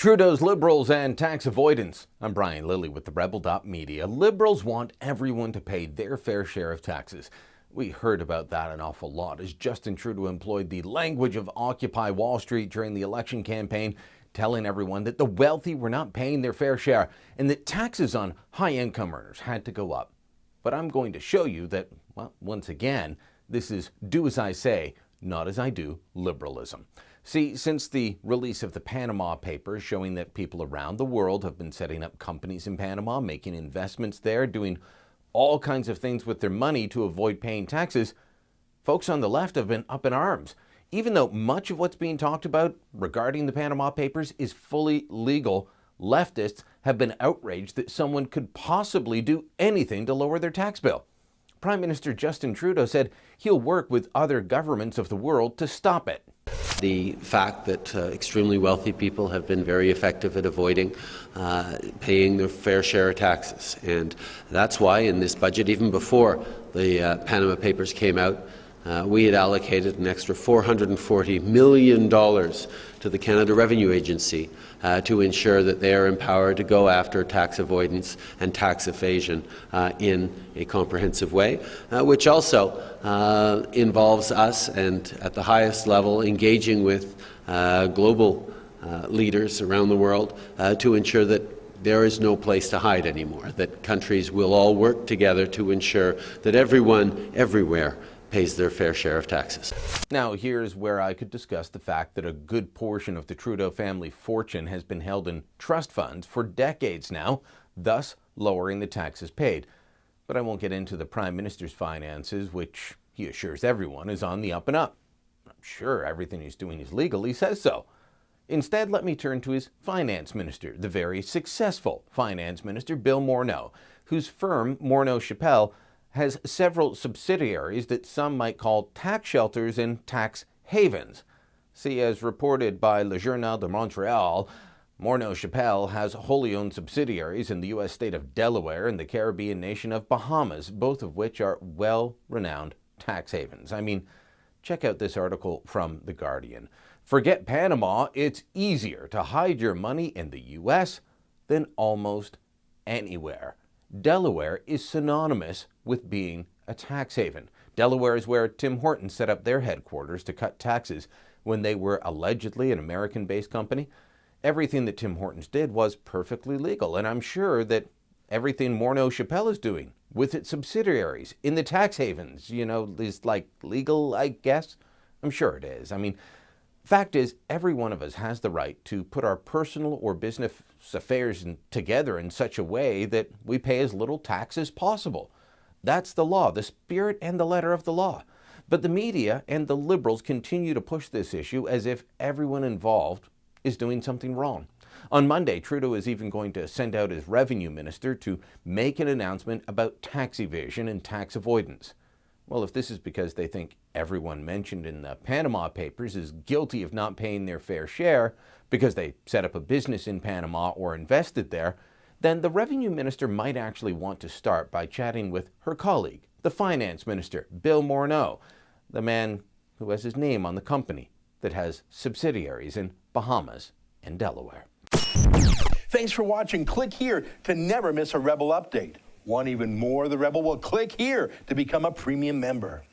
Trudeau's Liberals and tax avoidance. I'm Brian Lilly with the Rebel.media. Liberals want everyone to pay their fair share of taxes. We heard about that an awful lot as Justin Trudeau employed the language of Occupy Wall Street during the election campaign, telling everyone that the wealthy were not paying their fair share and that taxes on high-income earners had to go up. But I'm going to show you that, well, once again, this is do as I say, not as I do liberalism. See, since the release of the Panama Paper showing that people around the world have been setting up companies in Panama, making investments there, doing all kinds of things with their money to avoid paying taxes, folks on the left have been up in arms. Even though much of what's being talked about regarding the Panama Papers is fully legal, leftists have been outraged that someone could possibly do anything to lower their tax bill. Prime Minister Justin Trudeau said he'll work with other governments of the world to stop it. The fact that extremely wealthy people have been very effective at avoiding paying their fair share of taxes. And that's why in this budget, even before the Panama Papers came out, we had allocated an extra $440 million to the Canada Revenue Agency to ensure that they are empowered to go after tax avoidance and tax evasion in a comprehensive way, which also involves us and at the highest level engaging with global leaders around the world to ensure that there is no place to hide anymore, that countries will all work together to ensure that everyone, everywhere, pays their fair share of taxes. Now, here's where I could discuss the fact that a good portion of the Trudeau family fortune has been held in trust funds for decades now, thus lowering the taxes paid. But I won't get into the Prime Minister's finances, which he assures everyone is on the up and up. I'm sure everything he's doing is legal, he says so. Instead, let me turn to his finance minister, the very successful finance minister, Bill Morneau, whose firm, Morneau Chappelle, has several subsidiaries that some might call tax shelters and tax havens. See, as reported by Le Journal de Montréal, Morneau Chappelle has wholly owned subsidiaries in the U.S. state of Delaware and the Caribbean nation of Bahamas, both of which are well-renowned tax havens. I mean, check out this article from The Guardian. Forget Panama, it's easier to hide your money in the U.S. than almost anywhere. Delaware is synonymous with being a tax haven. Delaware is where Tim Hortons set up their headquarters to cut taxes when they were allegedly an American-based company. Everything that Tim Hortons did was perfectly legal, and I'm sure that everything Morneau Chappelle is doing with its subsidiaries in the tax havens, is like legal, I guess. I'm sure it is. I mean, fact is, every one of us has the right to put our personal or business affairs together in such a way that we pay as little tax as possible. That's the law, the spirit and the letter of the law. But the media and the Liberals continue to push this issue as if everyone involved is doing something wrong. On Monday, Trudeau is even going to send out his revenue minister to make an announcement about tax evasion and tax avoidance. Well, if this is because they think everyone mentioned in the Panama Papers is guilty of not paying their fair share because they set up a business in Panama or invested there, then the revenue minister might actually want to start by chatting with her colleague, the finance minister, Bill Morneau, the man who has his name on the company that has subsidiaries in Bahamas and Delaware. Thanks for watching. Click here to never miss a Rebel update. Want even more of the Rebel? Well, click here to become a premium member.